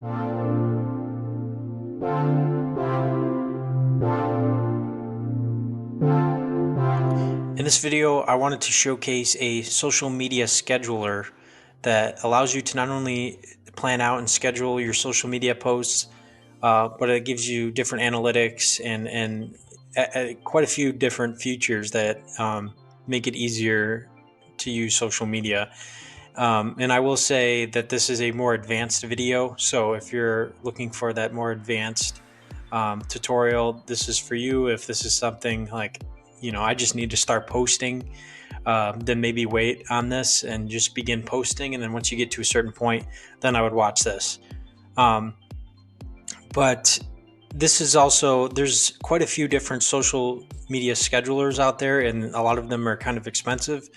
In this video, I wanted to showcase a social media scheduler that allows you to not only plan out and schedule your social media posts, but it gives you different analytics and quite a few different features that make it easier to use social media. And I will say that this is a more advanced video, so if you're looking for that more advanced tutorial, this is for you. If this is something like, I just need to start posting, then maybe wait on this and just begin posting. And then once you get to a certain point, then I would watch this. But this is also, there's quite a few different social media schedulers out there, and a lot of them are kind of expensive.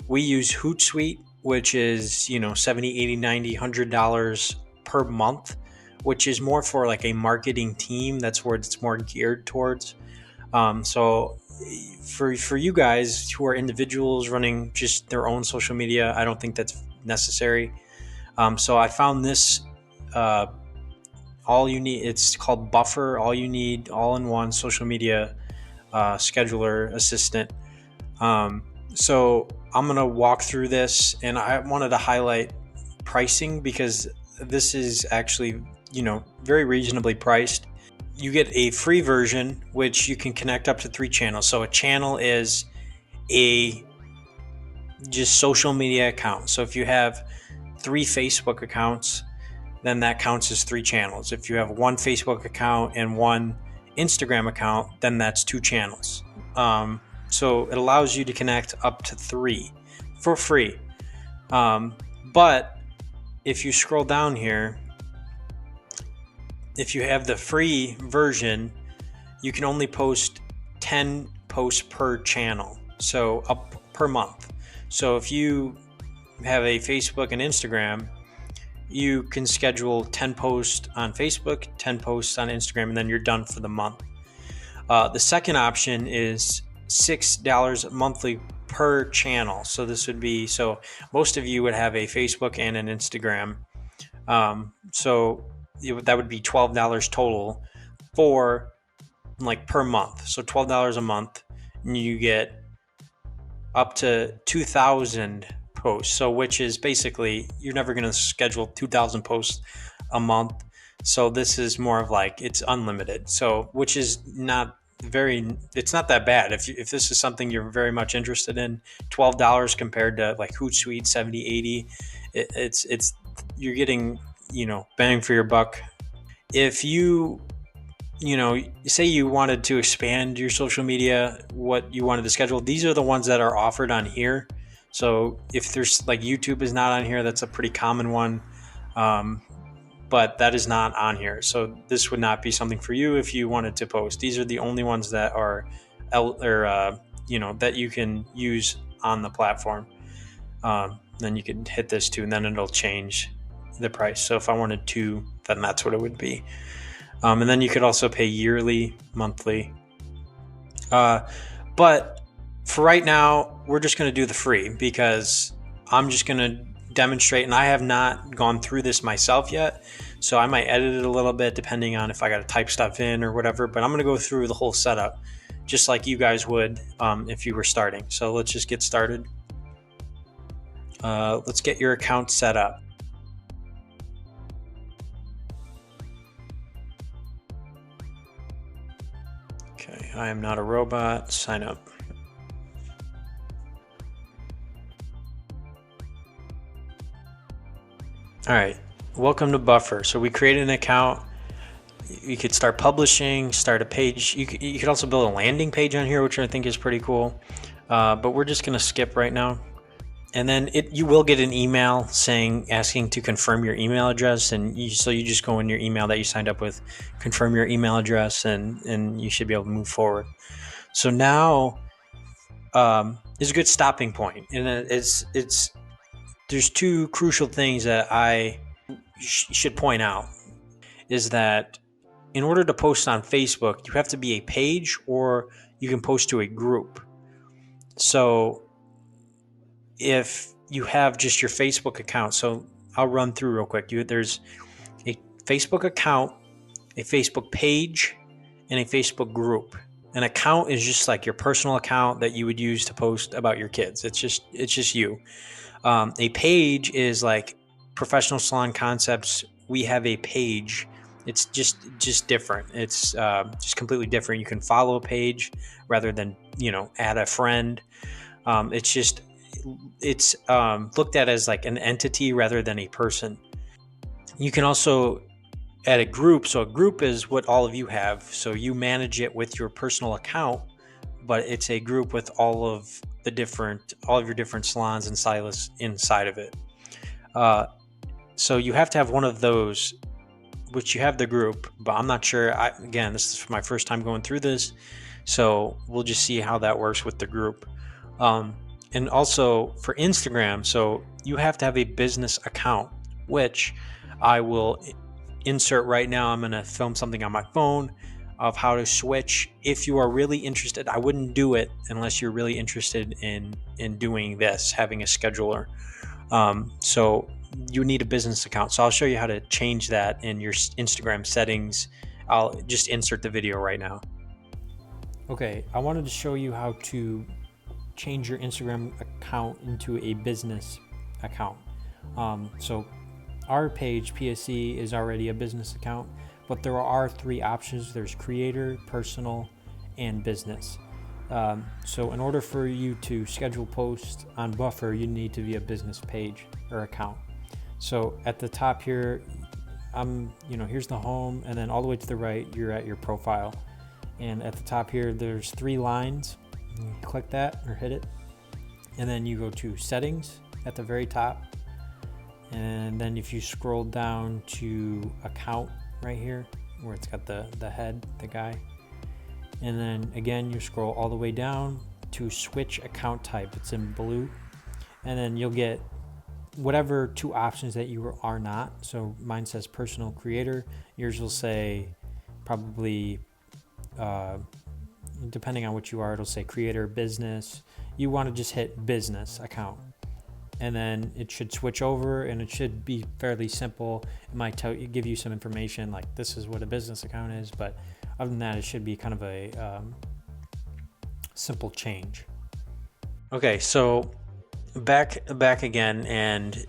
We use Hootsuite, which is, 70, 80, 90, $100 per month, which is more for like a marketing team. That's where it's more geared towards. So for you guys who are individuals running just their own social media, I don't think that's necessary. So I found this, all you need, it's called Buffer, all you need, all-in-one social media scheduler assistant. So I'm going to walk through this, and I wanted to highlight pricing because this is actually, very reasonably priced. You get a free version, which you can connect up to 3 channels. So a channel is a just social media account. So if you have 3 Facebook accounts, then that counts as 3 channels. If you have 1 Facebook account and 1 Instagram account, then that's 2 channels. So it allows you to connect up to 3 for free. But if you scroll down here, if you have the free version, you can only post 10 posts per channel, so up per month. So if you have a Facebook and Instagram, you can schedule 10 posts on Facebook, 10 posts on Instagram, and then you're done for the month. The second option is $6 monthly per channel. So this would be, so most of you would have a Facebook and an Instagram. So that would be $12 total for like per month. So $12 a month, and you get up to 2,000 posts. So which is basically, you're never going to schedule 2,000 posts a month. So this is more of like, it's unlimited. So which is it's not that bad. If this is something you're very much interested in, $12 compared to like Hootsuite 70, 80, it's you're getting, bang for your buck. If you say you wanted to expand your social media, what you wanted to schedule, these are the ones that are offered on here. So if there's like YouTube is not on here, that's a pretty common one. But that is not on here. So this would not be something for you if you wanted to post. These are the only ones that are, that you can use on the platform. Then you can hit this too, and then it'll change the price. So if I wanted to, then that's what it would be. And then you could also pay yearly, monthly. But for right now, we're just going to do the free because I'm just going to demonstrate, and I have not gone through this myself yet. So I might edit it a little bit depending on if I got to type stuff in or whatever, but I'm going to go through the whole setup just like you guys would if you were starting. So let's just get started. Let's get your account set up. Okay, I am not a robot. Sign up. All right, welcome to Buffer. So we created an account. You could start publishing, start a page. You could also build a landing page on here, which I think is pretty cool. But we're just gonna skip right now. And then you will get an email asking to confirm your email address, and so you just go in your email that you signed up with, confirm your email address, and you should be able to move forward. So now is a good stopping point, and there's 2 crucial things that I should point out. Is that in order to post on Facebook, you have to be a page, or you can post to a group. So if you have just your Facebook account, so I'll run through real quick. There's a Facebook account, a Facebook page, and a Facebook group. An account is just like your personal account that you would use to post about your kids. It's just you. A page is like Professional Salon Concepts. We have a page. It's just different. It's just completely different. You can follow a page rather than add a friend. It's looked at as like an entity rather than a person. You can also add a group. So a group is what all of you have. So you manage it with your personal account, but it's a group with all of your different salons and stylists inside of it. So you have to have one of those, which you have the group, but I'm not sure. Again, this is my first time going through this, so we'll just see how that works with the group. And also for Instagram, so you have to have a business account, which I will insert right now. I'm going to film something on my phone of how to switch. If you are really interested, I wouldn't do it unless you're really interested in doing this, having a scheduler. So you need a business account. So I'll show you how to change that in your Instagram settings. I'll just insert the video right now. Okay, I wanted to show you how to change your Instagram account into a business account. So our page, PSC, is already a business account, but there are 3 options. There's creator, personal, and business. So in order for you to schedule posts on Buffer, you need to be a business page or account. So at the top here, here's the home, and then all the way to the right, you're at your profile. And at the top here, there's 3 lines. You click that or hit it, and then you go to settings at the very top. And then if you scroll down to account right here, where it's got the head, the guy, and then again you scroll all the way down to switch account type. It's in blue, and then you'll get whatever 2 options that you are not. So mine says personal creator. Yours will say probably, depending on what you are, it'll say creator, business. You want to just hit business account, and then it should switch over, and it should be fairly simple. It might give you some information like this is what a business account is, but other than that, it should be kind of a simple change. Okay, so back again, and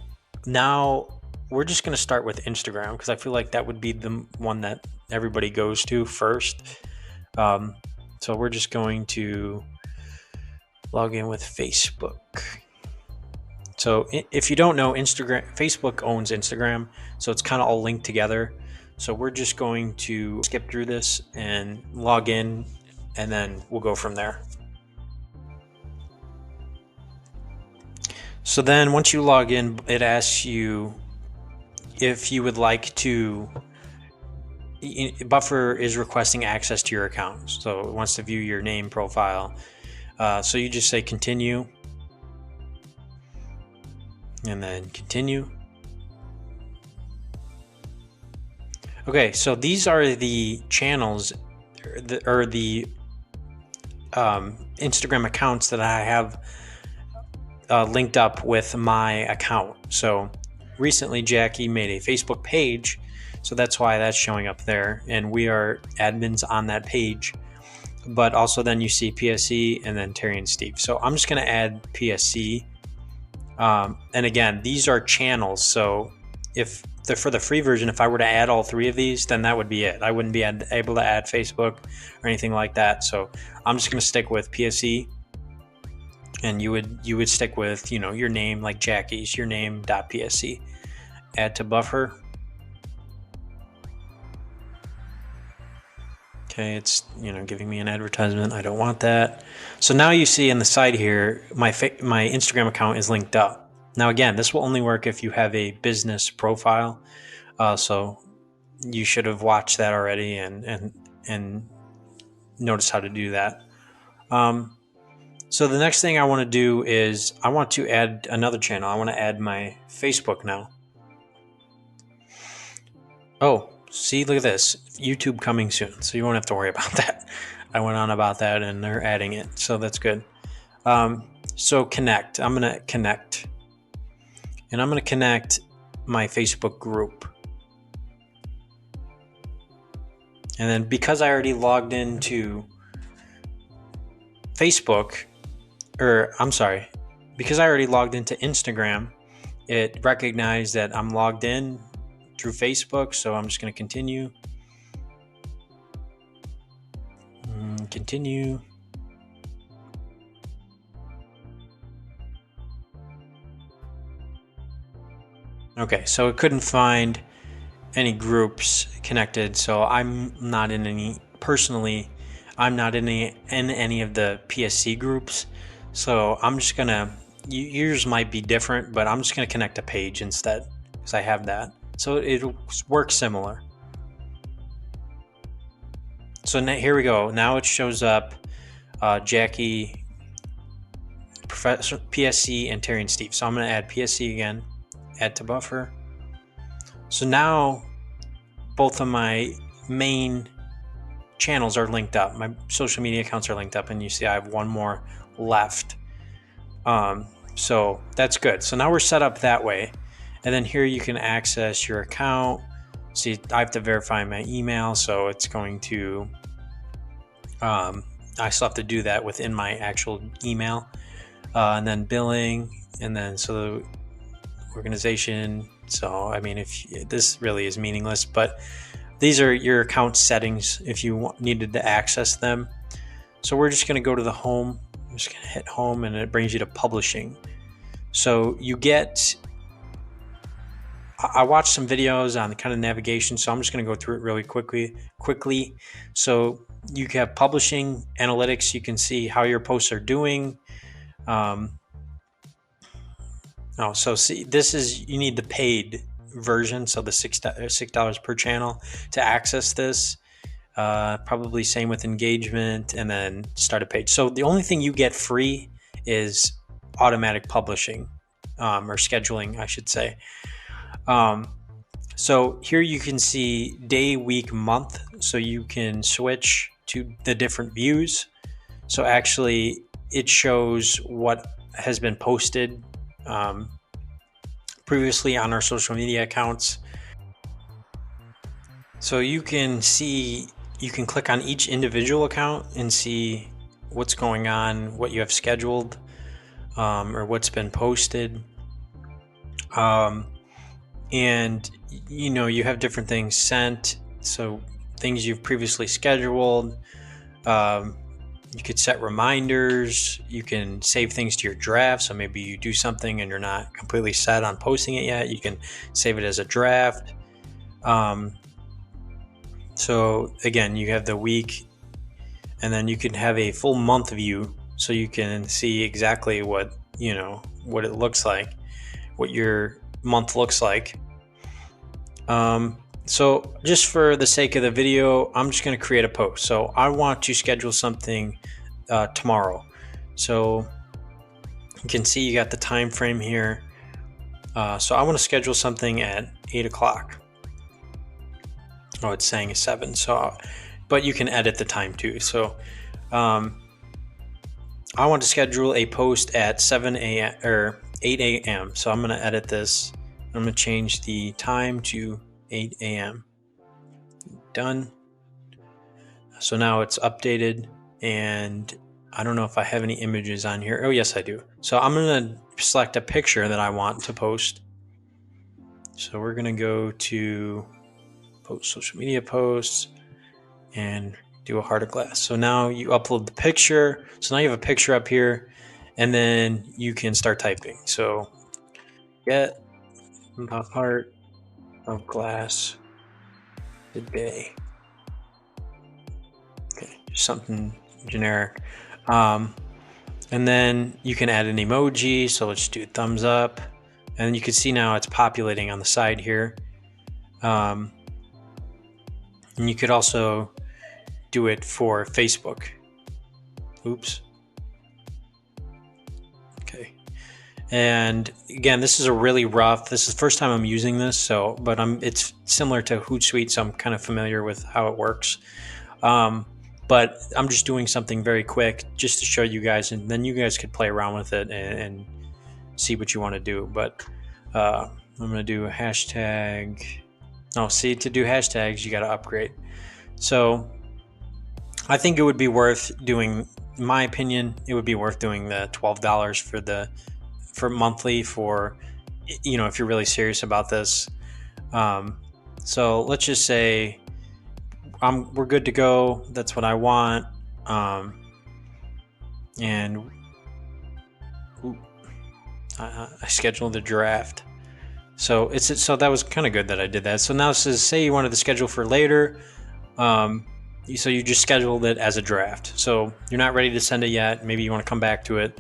now we're just going to start with Instagram because I feel like that would be the one that everybody goes to first. So we're just going to log in with Facebook. So if you don't know, Facebook owns Instagram, so it's kind of all linked together. So we're just going to skip through this and log in, and then we'll go from there. So then once you log in, it asks you if you would like to, Buffer is requesting access to your account. So it wants to view your name profile. So you just say continue, and then continue. Okay, so these are the channels or the Instagram accounts that I have linked up with my account. So recently Jackie made a Facebook page, so that's why that's showing up there, and we are admins on that page. But also then you see PSC and then Terry and Steve. So I'm just going to add PSC. And again, these are channels. So if for the free version, if I were to add all 3 of these, then that would be it. I wouldn't be able to add Facebook or anything like that. So I'm just going to stick with PSC, and you would stick with, your name, like Jackie's, your name.psc. Add to Buffer. Okay, it's giving me an advertisement. I don't want that. So now you see in the side here, my Instagram account is linked up. Now again, this will only work if you have a business profile. So you should have watched that already and notice how to do that. So the next thing I want to do is I want to add another channel. I want to add my Facebook now. Oh, see, look at this. YouTube coming soon, so you won't have to worry about that. I went on about that, and they're adding it, so that's good. So connect. I'm going to connect. And I'm going to connect my Facebook group. And then because I already logged into Facebook, or I'm sorry, because I already logged into Instagram, it recognized that I'm logged in through Facebook. So I'm just going to continue. Continue. Okay, so it couldn't find any groups connected, so I'm not in any personally. I'm not in any of the PSC groups, so I'm just gonna. Yours might be different, but I'm just gonna connect a page instead because I have that, so it works similar. So now, here we go. Now it shows up Jackie, Professor PSC, and Terry and Steve. So I'm gonna add PSC again. Add to buffer. So now both of my main channels are linked up. My social media accounts are linked up, and you see I have one more left. So that's good. So now we're set up that way. And then here you can access your account. See, I have to verify my email, so it's going to, I still have to do that within my actual email. And then billing, and then so the organization. So, I mean, if this really is meaningless, but these are your account settings if you needed to access them. So we're just going to go to the home. I'm just going to hit home, and it brings you to publishing. So you get, I watched some videos on the kind of navigation, so I'm just going to go through it really quickly. So you have publishing analytics. You can see how your posts are doing. So see, this is, you need the paid version, so the $6 per channel to access this. Probably same with engagement, and then start a page. So the only thing you get free is automatic publishing, or scheduling, I should say. So here you can see day, week, month. So you can switch to the different views. So actually it shows what has been posted previously on our social media accounts. So you can see, you can click on each individual account and see what's going on, what you have scheduled, or what's been posted. And you have different things sent, so things you've previously scheduled. You could set reminders. You can save things to your draft. So maybe you do something and you're not completely set on posting it yet. You can save it as a draft. So again, you have the week, and then you can have a full month view, so you can see exactly what it looks like, what your month looks like. So just for the sake of the video, I'm just going to create a post. So I want to schedule something tomorrow. So you can see you got the time frame here. So I want to schedule something at 8 o'clock. Oh, it's saying 7. So, but you can edit the time too. So I want to schedule a post at 7 a.m. or 8 a.m. So I'm going to edit this. I'm going to change the time to 8 a.m. Done. So now it's updated, and I don't know if I have any images on here. Oh, yes, I do. So I'm going to select a picture that I want to post. So we're going to go to post social media posts and do a heart of glass. So now you upload the picture. So now you have a picture up here, and then you can start typing. So get a heart of glass today. Okay, something generic. And then you can add an emoji. So let's do thumbs up. And you can see now it's populating on the side here. And you could also do it for Facebook. Oops. Okay. And again, this is a really rough, this is the first time I'm using this, so, but it's similar to Hootsuite, so I'm kind of familiar with how it works. But I'm just doing something very quick just to show you guys, and then you guys could play around with it and see what you want to do. But I'm going to do a hashtag. Oh, see, to do hashtags, you got to upgrade. So I think it would be worth doing, in my opinion, it would be worth doing the $12 for monthly for, if you're really serious about this. So let's just say we're good to go. That's what I want. And I scheduled the draft. So that was kind of good that I did that. So now it says, say you wanted to schedule for later. So you just scheduled it as a draft. So you're not ready to send it yet. Maybe you want to come back to it.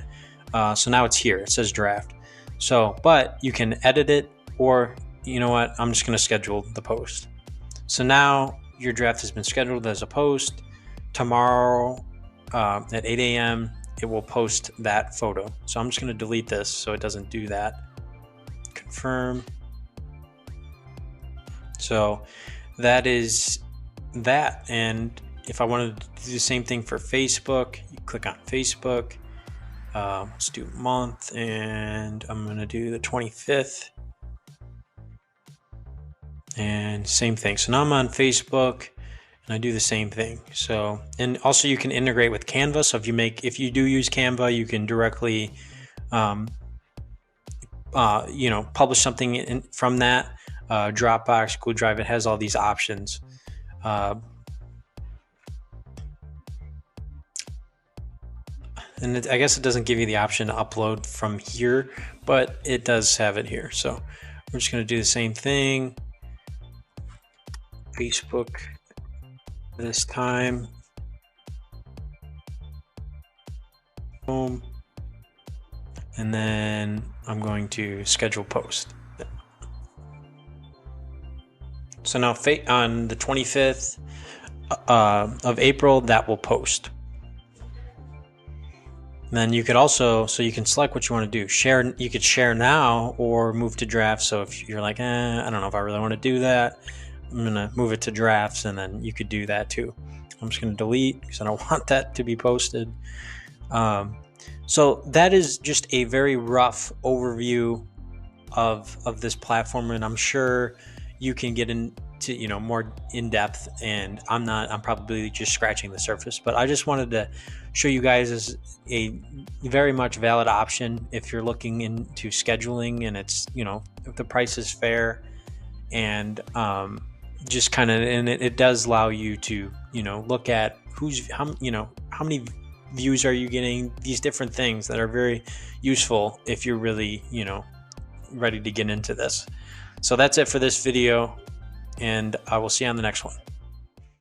So now it's here. It says draft. So, but you can edit it, or you know what? I'm just going to schedule the post. So now your draft has been scheduled as a post. Tomorrow at 8 a.m. it will post that photo. So I'm just going to delete this so it doesn't do that. Confirm. So that is that. And if I wanted to do the same thing for Facebook, you click on Facebook. Let's do month, and I'm going to do the 25th. And same thing. So now I'm on Facebook and I do the same thing. So, and also you can integrate with Canva. So if you do use Canva, you can directly, publish something from that. Dropbox, Google Drive, it has all these options. And I guess it doesn't give you the option to upload from here, but it does have it here. So we're just going to do the same thing. Facebook this time. Boom. And then I'm going to schedule post. So now on the 25th of April, that will post. And then you could also, so you can select what you want to do. Share, you could share now or move to drafts. So if you're like, I don't know if I really want to do that, I'm going to move it to drafts, and then you could do that too. I'm just going to delete because I don't want that to be posted. So that is just a very rough overview of this platform, and I'm sure you can get into more in depth, and I'm probably just scratching the surface, but I just wanted to show you guys as a very much valid option if you're looking into scheduling, and it's if the price is fair, and just kind of, and it does allow you to look at how many views are you getting, these different things that are very useful if you're really ready to get into this. So that's it for this video, and I will see you on the next one.